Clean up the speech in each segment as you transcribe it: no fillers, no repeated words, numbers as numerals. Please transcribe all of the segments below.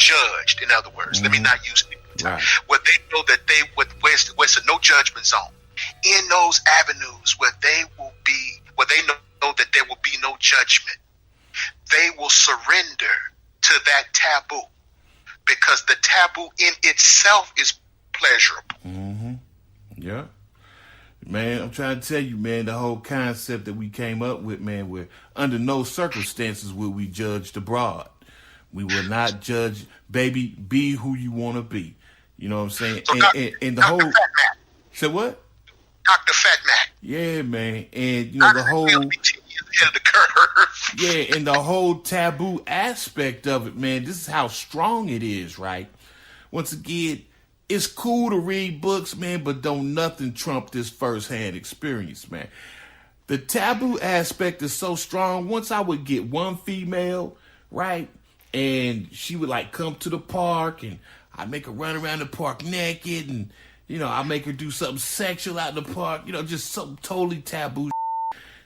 judged. In other words, let me not use it. Right. Where they know that where it's a no judgment zone. In those avenues where they know that there will be no judgment, they will surrender to that taboo, because the taboo in itself is pleasurable. Mm-hmm. Yeah. Man, I'm trying to tell you, man, the whole concept that we came up with, man, where under no circumstances will we judge the broad. We will not judge, baby, be who you want to be. You know what I'm saying? So and the whole... Fat Mack. Say what? Dr. Fat Mack. Yeah, man. And, you know, the whole... Ahead of the curve. Yeah, and the whole taboo aspect of it, man, this is how strong it is, right? Once again, it's cool to read books, man, but don't nothing trump this firsthand experience, man. The taboo aspect is so strong. Once I would get one female, right, and she would, like, come to the park, and I'd make her run around the park naked, and, you know, I'd make her do something sexual out in the park, you know, just something totally taboo.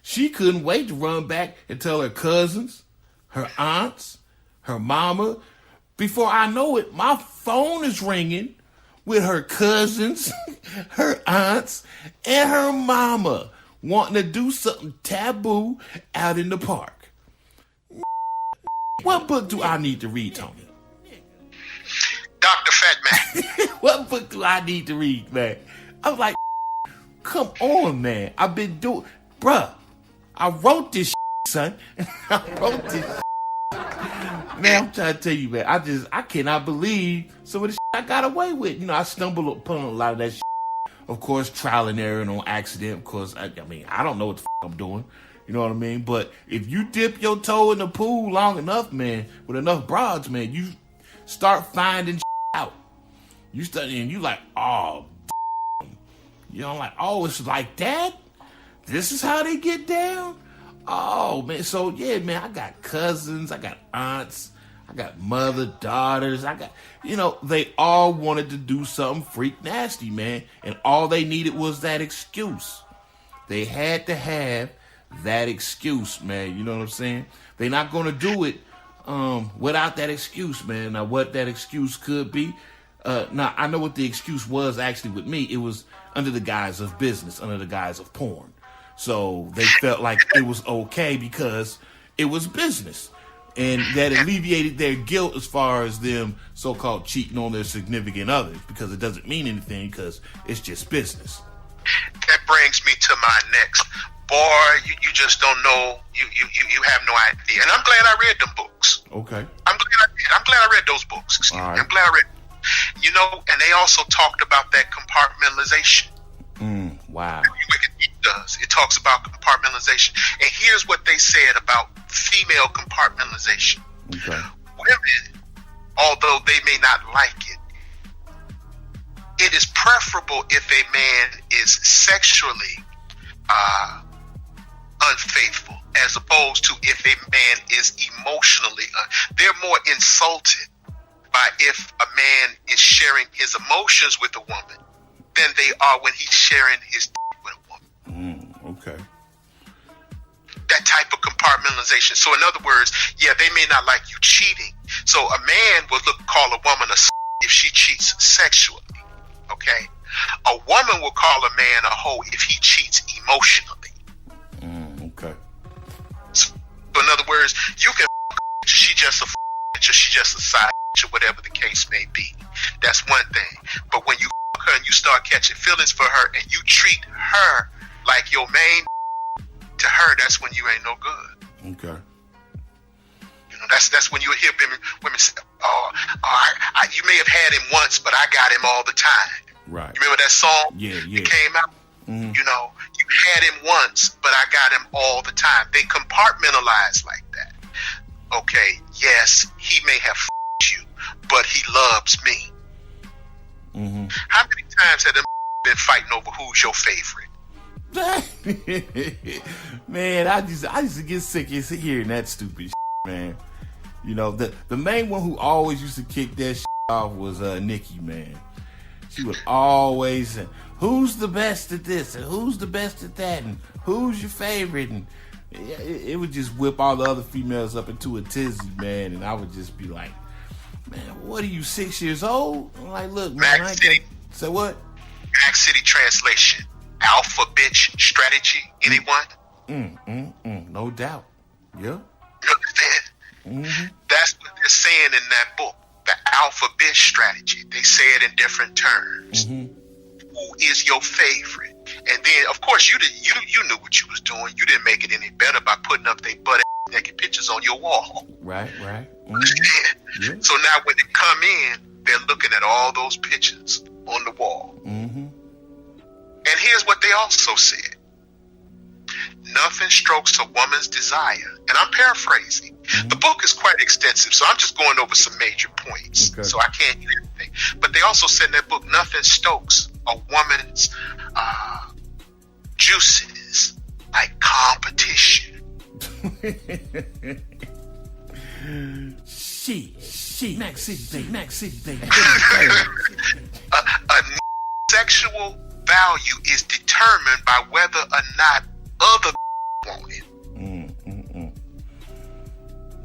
She couldn't wait to run back and tell her cousins, her aunts, her mama. Before I know it, my phone is ringing with her cousins, her aunts, and her mama wanting to do something taboo out in the park. What book do I need to read, Tony? Dr. Fat Mack. What book do I need to read, man? I was like, come on, man. I've been doing... Bruh, I wrote this son. I wrote this Man, I'm trying to tell you, man, I cannot believe some of the I got away with. You know, I stumbled upon a lot of that Of course, trial and error and on accident. Of course, I mean, I don't know what the I'm doing. You know what I mean? But if you dip your toe in the pool long enough, man, with enough broads, man, you start finding out. You start, and you like, oh, you know, like, oh, it's like that? This is how they get down? Oh, man. So, yeah, man, I got cousins. I got aunts. I got mother, daughters. I got, you know, they all wanted to do something freak nasty, man. And all they needed was that excuse. They had to have that excuse, man. You know what I'm saying? They're not going to do it without that excuse, man. Now, what that excuse could be, now, I know what the excuse was actually with me. It was under the guise of business, under the guise of porn. So they felt like it was okay because it was business. And that alleviated their guilt as far as them so-called cheating on their significant others, because it doesn't mean anything because it's just business. That brings me to my next. Boy, you just don't know. You have no idea. And I'm glad I read them books. Okay. I'm glad I read those books. Excuse me. Right. I'm glad I read them. You know, and they also talked about that compartmentalization. Wow. It does. It talks about compartmentalization. And here's what they said about female compartmentalization. Okay. Women, although they may not like it, it is preferable if a man is sexually unfaithful as opposed to if a man is emotionally. They're more insulted by if a man is sharing his emotions with a woman than they are when he's sharing his with a woman. Okay. That type of compartmentalization. So in other words, yeah, they may not like you cheating. So a man will call a woman a if she cheats sexually. Okay. A woman will call a man a hoe if he cheats emotionally. Okay. So in other words, you can she just a bitch or she just a side bitch or whatever the case may be. That's one thing. But when you her and you start catching feelings for her and you treat her like your main to her, that's when you ain't no good. Okay. You know, that's when you hear women say, "Oh, you may have had him once, but I got him all the time." Right. You remember that song? Yeah. It came out. You know, you had him once, but I got him all the time. They compartmentalize like that. Okay, yes, he may have you, but he loves me. How many times have them been fighting over who's your favorite? Man, I used to get sick of hearing that stupid shit, man. You know, the main one who always used to kick that shit off was Nikki, man. She would always say, who's the best at this and who's the best at that and who's your favorite, and it would just whip all the other females up into a tizzy, man. And I would just be like, Man, what are you, 6 years old? I'm like, look, man, Mack City. So what? Mack City translation. Alpha bitch strategy. Anyone? No doubt. Yeah. You understand? Mm-hmm. That's what they're saying in that book. The alpha bitch strategy. They say it in different terms. Mm-hmm. Who is your favorite? And then, of course, you knew what you was doing. You didn't make it any better by putting up their butt naked pictures on your wall. Right. Mm-hmm. Yeah. So now when they come in, they're looking at all those pictures on the wall. Mm-hmm. And here's what they also said. Nothing strokes a woman's desire. And I'm paraphrasing. Mm-hmm. The book is quite extensive, so I'm just going over some major points. Okay. So I can't hit everything. But they also said in that book, nothing stokes a woman's juices like competition. Mack City, A sexual value is determined by whether or not other want it.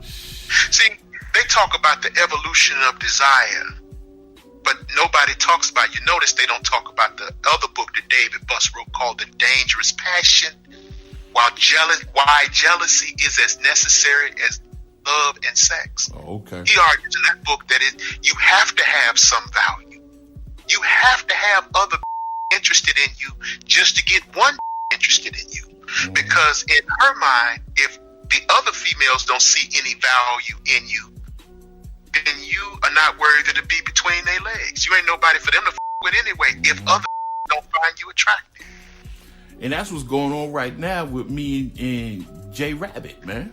See, they talk about the evolution of desire, but nobody talks about, you notice they don't talk about the other book that David Buss wrote called The Dangerous Passion, why jealousy is as necessary as love and sex. Oh, okay. He argues in that book that you have to have some value. You have to have other interested in you just to get one interested in you. Mm-hmm. Because in her mind, if the other females don't see any value in you, then you are not worthy to be between their legs. You ain't nobody for them to with anyway if other don't find you attractive. And that's what's going on right now with me and J Rabbit, man.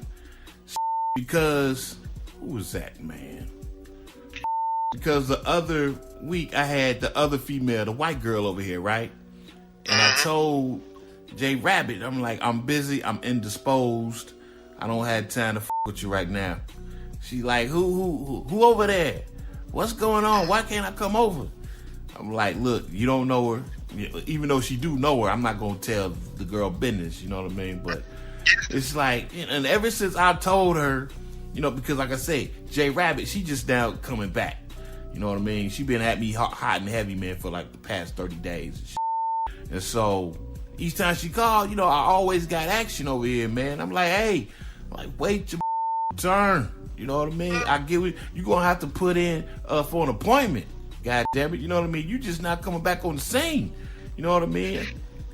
Because who was that, man? Because the other week I had the other female, the white girl over here, right? And I told J Rabbit, I'm like, I'm busy, I'm indisposed, I don't have time to with you right now. She like, who over there? What's going on? Why can't I come over? I'm like, look, you don't know her. Even though she do know her, I'm not gonna tell the girl business. You know what I mean? But it's like, and ever since I told her, you know, because like I say, J Rabbit, she just now coming back. You know what I mean? She been at me hot and heavy, man, for like the past 30 days. And so each time she called, you know, I always got action over here, man. I'm like, hey, wait your turn. You know what I mean? I get it. You gonna have to put in for an appointment. God damn it. You know what I mean? You just not coming back on the scene. You know what I mean?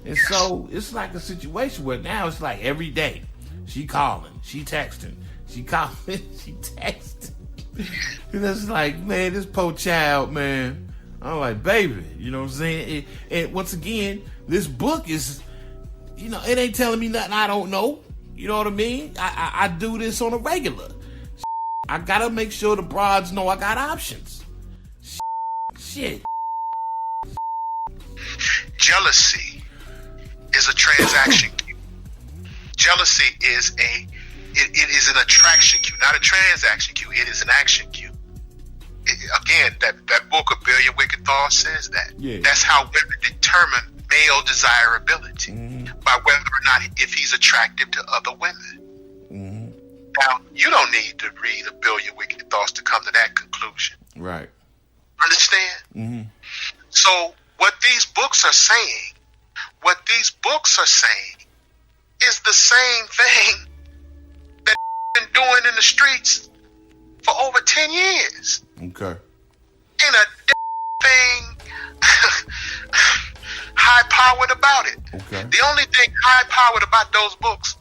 And so it's like a situation where now it's like every day she calling, she texting, she calling, she texting. And it's like, man, this poor child, man. I'm like, baby, you know what I'm saying? And once again, this book is, you know, it ain't telling me nothing I don't know. You know what I mean? I do this on a regular. I gotta make sure the broads know I got options. Shit. Jealousy is a transaction cue. Jealousy is it is an attraction cue, not a transaction cue. It is an action cue. Again, that book, A Billion Wicked Thoughts, says that. Yeah. That's how women determine male desirability, by whether or not if he's attractive to other women. Now, you don't need to read A Billion Wicked Thoughts to come to that conclusion. Right. Understand? So what these books are saying is the same thing that been doing in the streets for over 10 years. Okay. Ain't a thing high-powered about it. Okay. The only thing high-powered about those books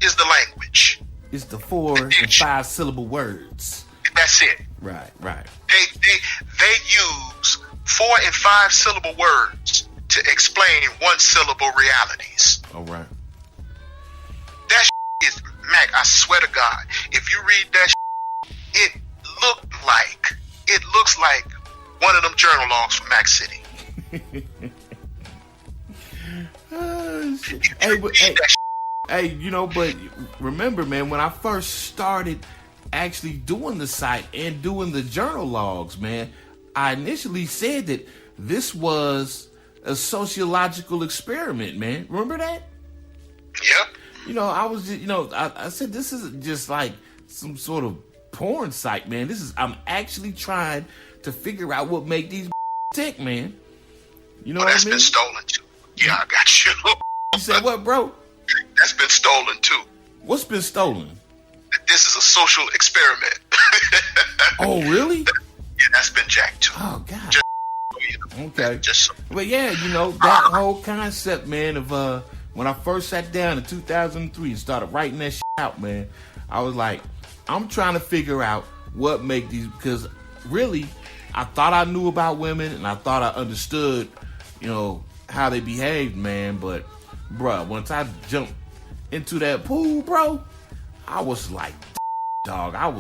is the language. It's the 4 and 5 syllable words. That's it. Right. They use 4 and 5 syllable words to explain 1 syllable realities. All right. That is, Mac, I swear to God, if you read that it looks like one of them journal logs from Mack City. Hey, you know, but remember, man, when I first started actually doing the site and doing the journal logs, man, I initially said that this was a sociological experiment, man. Remember that? Yep. You know, I was just, you know, I said this isn't just like some sort of porn site, man. I'm actually trying to figure out what make these tick, man. You know what I mean? That's been stolen too. Yeah, I got you. You said what, bro? That's been stolen too. What's been stolen? This is a social experiment. Oh, really? Yeah, that's been jacked too. Oh, God. Just, okay. Just But yeah, that whole concept, man, of when I first sat down in 2003 and started writing that shit out, man, I was like, I'm trying to figure out what make these, because really, I thought I knew about women and I thought I understood, how they behaved, man. But, bruh, once I jumped into that pool, bro, I was like, dog, I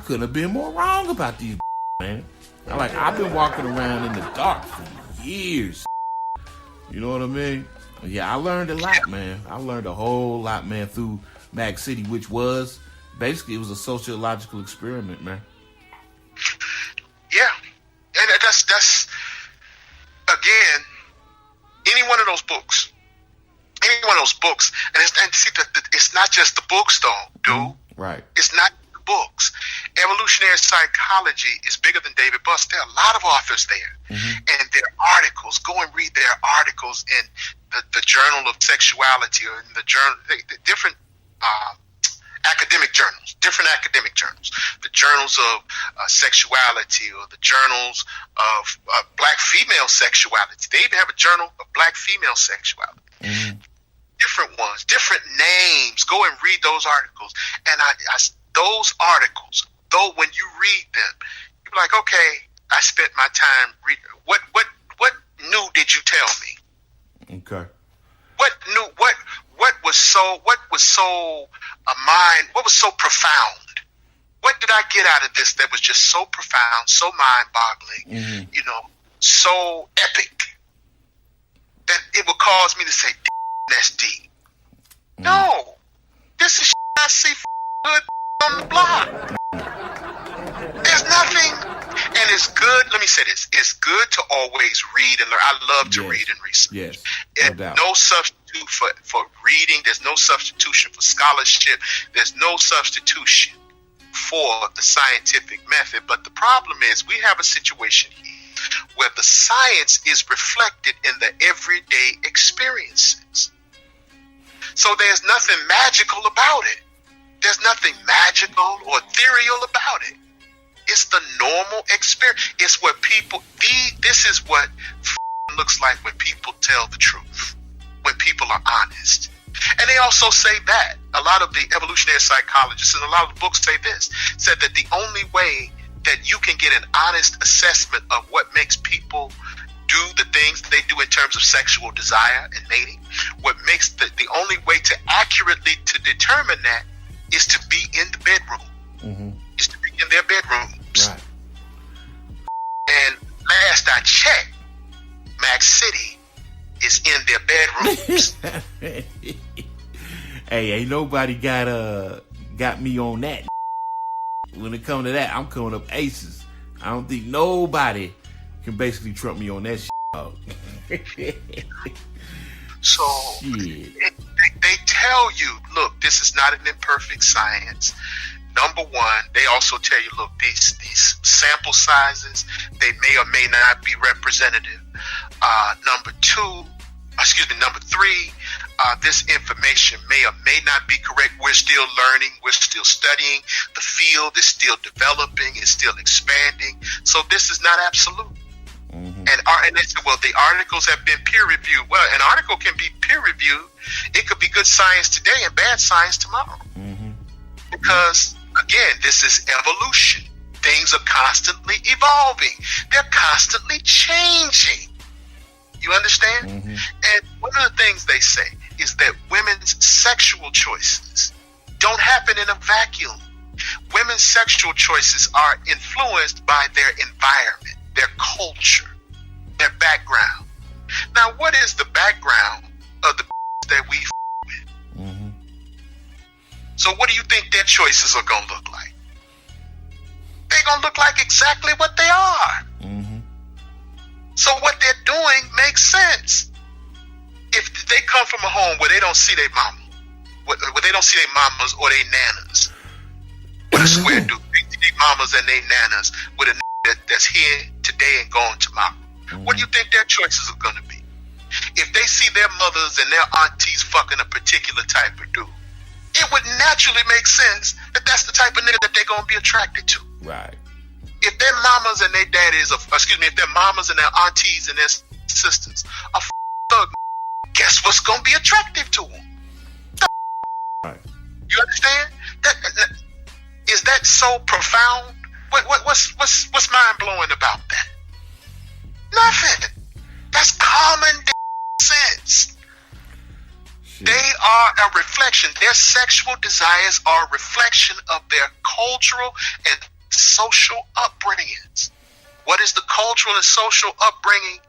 couldn't have been more wrong about these, man. I've been walking around in the dark for years. You know what I mean? Yeah, I learned a lot, man. I learned a whole lot, man, through Mack City, which was, basically, it was a sociological experiment, man. Yeah. And that's again, any one of those books, and see, it's not just the books, though, dude. Right. It's not the books. Evolutionary psychology is bigger than David Buss. There are a lot of authors there, and their articles. Go and read their articles in the Journal of Sexuality or in the journal, the different academic journals, the journals of sexuality or the journals of black female sexuality. They even have a journal of black female sexuality. Different ones, different names. Go and read those articles. And those articles, though, when you read them, you're like, okay, I spent my time reading. What new did you tell me? Okay. What was so profound? What did I get out of this that was just so profound, so mind-boggling, so epic that it would cause me to say, that's deep. No, this is I see good on the block. There's nothing, and it's good. Let me say this: it's good to always read and learn. I love to read and research. Yes, no substitute for reading. There's no substitution for scholarship. There's no substitution for the scientific method. But the problem is, we have a situation here where the science is reflected in the everyday experiences. So there's nothing magical about it. There's nothing magical or ethereal about it. It's the normal experience. It's what this is what looks like when people tell the truth, when people are honest. And they also say that. A lot of the evolutionary psychologists and a lot of the books say this, said that the only way that you can get an honest assessment of what makes people do the things they do in terms of sexual desire and mating, what makes the only way to accurately to determine that is to be in the bedroom, is to be in their bedrooms. Right. And last I checked, Mack City is in their bedrooms. Hey, ain't nobody got me on that. When it comes to that, I'm coming up aces. I don't think nobody can basically trump me on that shit. So they tell you, look, this is not an imperfect science. Number one, they also tell you, look, these sample sizes, they may or may not be representative. Number three, this information may or may not be correct. We're still learning. We're still studying. The field is still developing. It's still expanding. So this is not absolute. And they said, well, the articles have been peer reviewed. Well, an article can be peer reviewed. It could be good science today and bad science tomorrow. Because, again, this is evolution. Things are constantly evolving. They're constantly changing. You understand? And one of the things they say is that women's sexual choices don't happen in a vacuum. Women's sexual choices are influenced by their environment, their culture, their background. Now, what is the background of the that we with? So what do you think their choices are going to look like? They're going to look like exactly what they are. So what they're doing makes sense. If they come from a home where they don't see their mama, where they don't see their mamas or their nanas, a square dude. They mamas and they nanas with a that's here today and gone tomorrow. What do you think their choices are going to be? If they see their mothers and their aunties fucking a particular type of dude, it would naturally make sense that that's the type of nigga that they're going to be attracted to. Right. If their mamas and their daddies, if their mamas and their aunties and their sisters are thug, guess what's going to be attractive to them? Right. You understand? Is that so profound? What's mind blowing about that? Nothing. That's common sense. Shit. They are a reflection. Their sexual desires are a reflection of their cultural and social upbringings. What is the cultural and social upbringing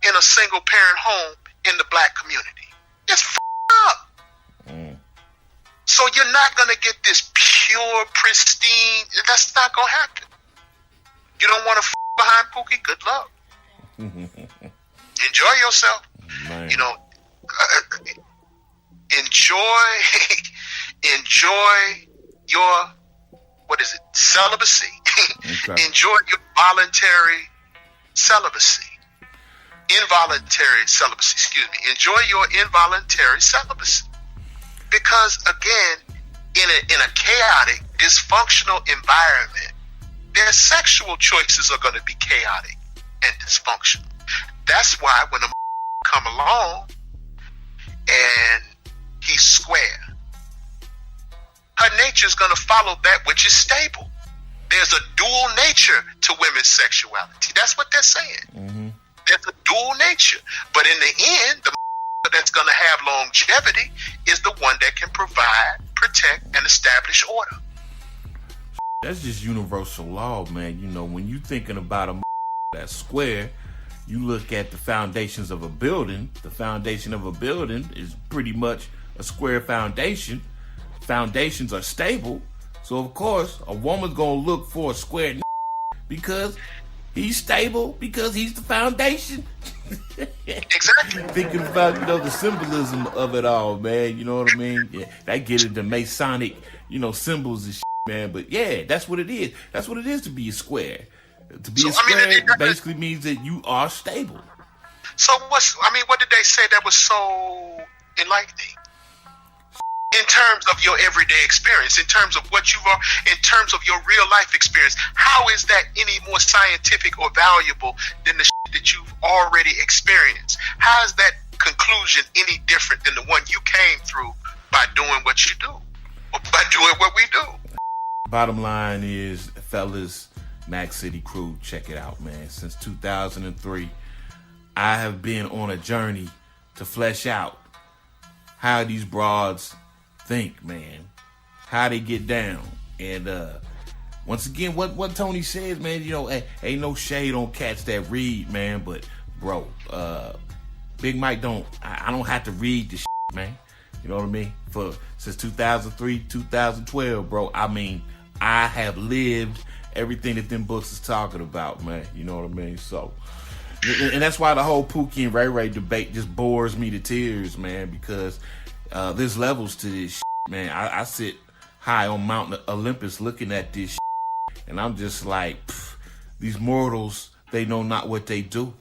in a single parent home in the black community? It's up. So you're not going to get this pure, pristine. That's not going to happen. You don't want to behind Pookie? Good luck. Enjoy yourself. Man. You know, enjoy your, celibacy. Okay. Enjoy your voluntary celibacy. Involuntary celibacy, excuse me. Enjoy your involuntary celibacy. Because again, in a chaotic, dysfunctional environment, their sexual choices are going to be chaotic and dysfunctional. That's why when a come along and he's square, her nature is going to follow that which is stable. There's a dual nature to women's sexuality. That's what they're saying. Mm-hmm. There's a dual nature. But in the end, the that's going to have longevity is the one that can provide, protect, and establish order. That's just universal law, man. You know, when you thinking about a that's square, you look at the foundations of a building. The foundation of a building is pretty much a square foundation. Foundations are stable. So, of course, a woman's going to look for a square because he's stable, because he's the foundation. Exactly. Thinking about, the symbolism of it all, man. You know what I mean? Yeah, that get into Masonic, symbols and shit, man. But yeah, that's what it is. That's what it is to be a square. To be a square basically means that you are stable. So what did they say that was so enlightening? In terms of your everyday experience, in terms of what you are, in terms of your real life experience, how is that any more scientific or valuable than the shit that you've already experienced? How is that conclusion any different than the one you came through by doing what you do, or by doing what we do? Bottom line is, fellas, Mack City crew, check it out, man. Since 2003, I have been on a journey to flesh out how these broads think, man, how they get down. And once again, what Tony says, man, ain't no shade on cats that read, man, but bro, Big Mike I don't have to read this shit, man. You know what I mean? Since 2003, 2012, bro, I have lived everything that them books is talking about, man. You know what I mean? So, and that's why the whole Pookie and Ray Ray debate just bores me to tears, man, because there's levels to this shit, man. I sit high on Mount Olympus looking at this shit, and I'm just like, these mortals, they know not what they do.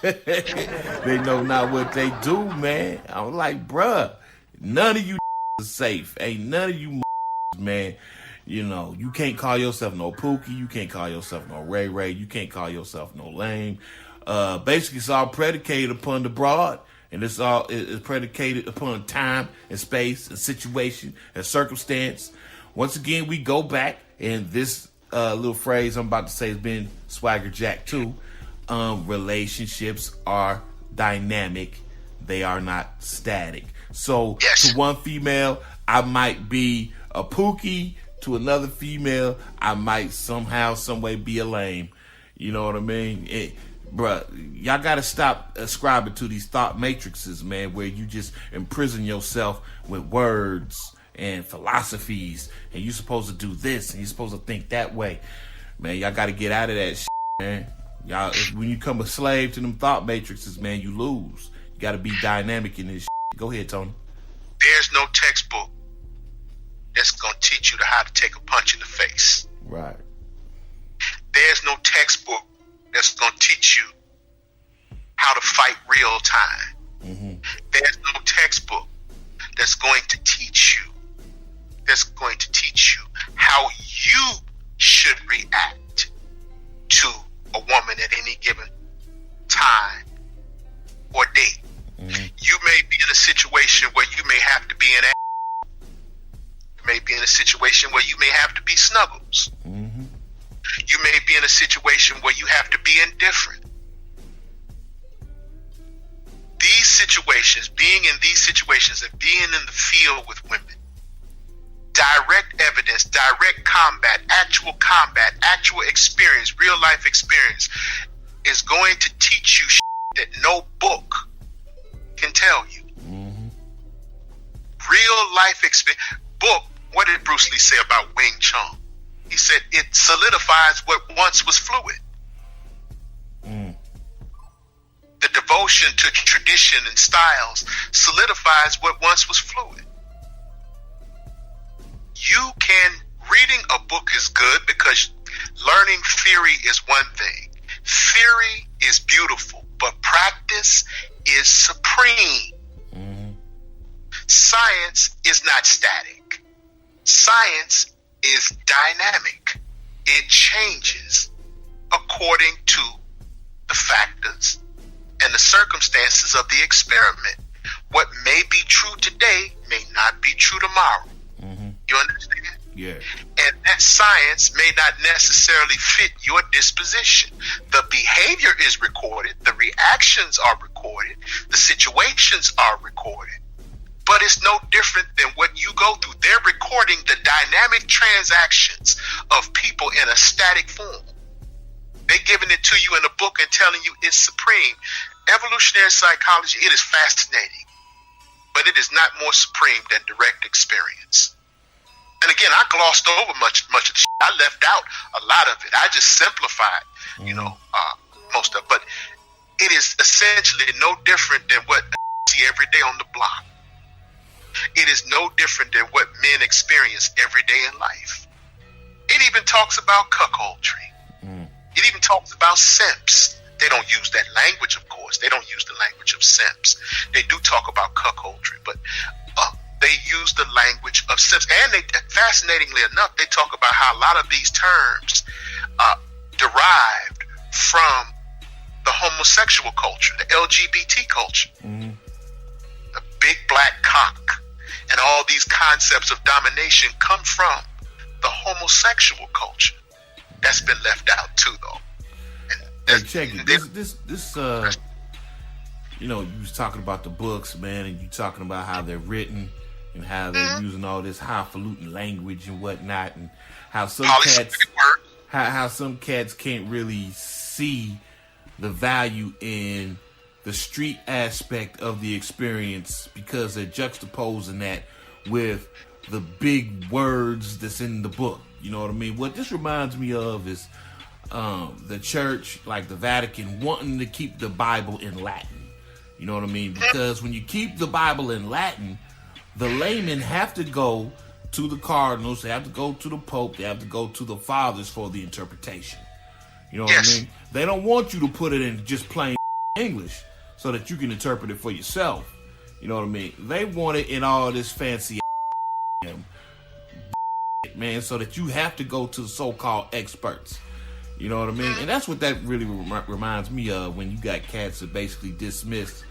They know not what they do, man. I'm like, bruh, none of you are safe. Ain't none of you man. You can't call yourself no Pookie. You can't call yourself no Ray Ray. You can't call yourself no lame. Basically, it's all predicated upon the broad. And it's all is predicated upon time and space and situation and circumstance. Once again, we go back, and this little phrase I'm about to say has been Swagger Jack too. Relationships are dynamic. They are not static. So to one female, I might be a Pookie. To another female, I might somehow, some way be a lame. You know what I mean? Bruh, y'all gotta stop ascribing to these thought matrices, man, where you just imprison yourself with words and philosophies, and you're supposed to do this, and you're supposed to think that way. Man, y'all gotta get out of that shit, man. Y'all, when you become a slave to them thought matrices, man, you lose. You gotta be dynamic in this shit. Go ahead, Tony. There's no textbook that's going to teach you how to take a punch in the face. Right. There's no textbook that's going to teach you how to fight real time. Mm-hmm. There's no textbook that's going to teach you how you should react to a woman at any given time or date. Mm-hmm. You may be in a situation where you may have to be an you may be in a situation where you may have to be snuggles. Mm-hmm. You may be in a situation where you have to be indifferent. Being in these situations and being in the field with women, direct evidence, direct combat, actual experience, real life experience is going to teach you that no book can tell you. Mm-hmm. Real life experience. Book, what did Bruce Lee say about Wing Chun? He said it solidifies what once was fluid. Mm. The devotion to tradition and styles solidifies what once was fluid. Reading a book is good because learning theory is one thing. Theory is beautiful, but practice is supreme. Mm-hmm. Science is not static. Science is dynamic. It changes according to the factors and the circumstances of the experiment. What may be true today may not be true tomorrow. Mm-hmm. You understand? Yeah. And that science may not necessarily fit your disposition. The behavior is recorded, the reactions are recorded, the situations are recorded. But it's no different than what you go through. They're recording the dynamic transactions of people in a static form. They're giving it to you in a book and telling you it's supreme. Evolutionary psychology, it is fascinating, but it is not more supreme than direct experience. And again, I glossed over much of the shit. I left out a lot of it. I just simplified, most of it. But it is essentially no different than what I see every day on the block. It is no different than what men experience every day in life. It even talks about cuckoldry. It even talks about simps. They don't use that language, of course. They don't use the language of simps. They do talk about cuckoldry, but they use the language of simps. And they, fascinatingly enough, they talk about how a lot of these terms derived from the homosexual culture, the LGBT culture. Mm-hmm. The big black cock and all these concepts of domination come from the homosexual culture. That's been left out too, though. Hey, check it. This you was talking about the books, man, and you talking about how they're written and how they're using all this highfalutin language and whatnot, and how some cats can't really see the value in the street aspect of the experience because they're juxtaposing that with the big words that's in the book. You know what I mean? What this reminds me of is the church, like the Vatican, wanting to keep the Bible in Latin. You know what I mean? Because when you keep the Bible in Latin, the laymen have to go to the cardinals, they have to go to the Pope, they have to go to the fathers for the interpretation. You know what I mean? They don't want you to put it in just plain English so that you can interpret it for yourself. You know what I mean? They want it in all this fancy man, so that you have to go to the so-called experts. You know what I mean? And that's what that really reminds me of when you got cats that basically dismiss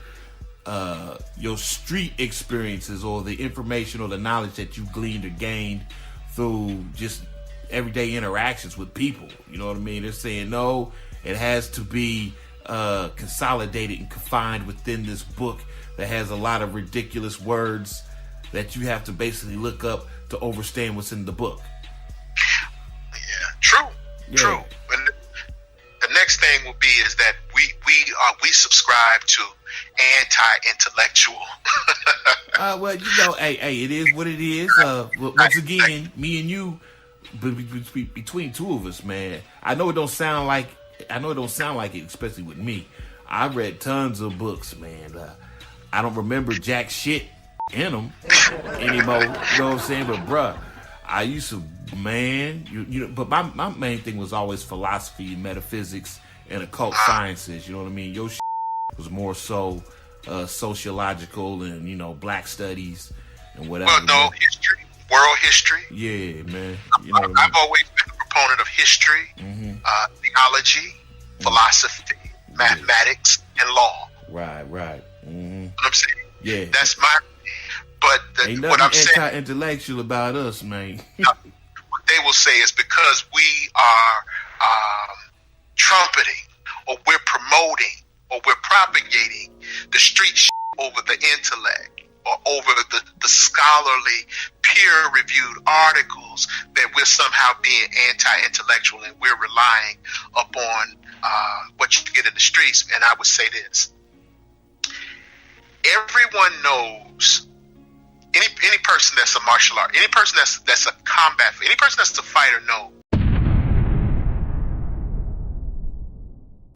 your street experiences or the information or the knowledge that you gleaned or gained through just everyday interactions with people. You know what I mean? They're saying, no, it has to be consolidated and confined within this book that has a lot of ridiculous words that you have to basically look up to understand what's in the book. True. And the next thing will be is that we subscribe to anti-intellectual. Well, hey, it is what it is. Once again, me and you, between two of us, man. I know it don't sound like it, especially with me. I read tons of books, man. I don't remember jack shit in them anymore. You know what I'm saying? But bruh, I used to, man, you know, but my main thing was always philosophy, metaphysics, and occult sciences. You know what I mean? Your shit was more so sociological and, you know, black studies and whatever. Well, no, history, world history. Yeah, man. You know I've always been a proponent of history, theology, philosophy, mathematics, and law. Right. You know what I'm saying? Yeah. That's my. But Ain't what I'm nothing saying, anti-intellectual about us, man. what they will say is because we are trumpeting, or we're promoting, or we're propagating the street shit over the intellect, or over the scholarly, peer-reviewed articles, that we're somehow being anti-intellectual, and we're relying upon what you get in the streets. And I would say this: everyone knows. Any person that's a martial art, any person that's a combat, any person that's a fighter knows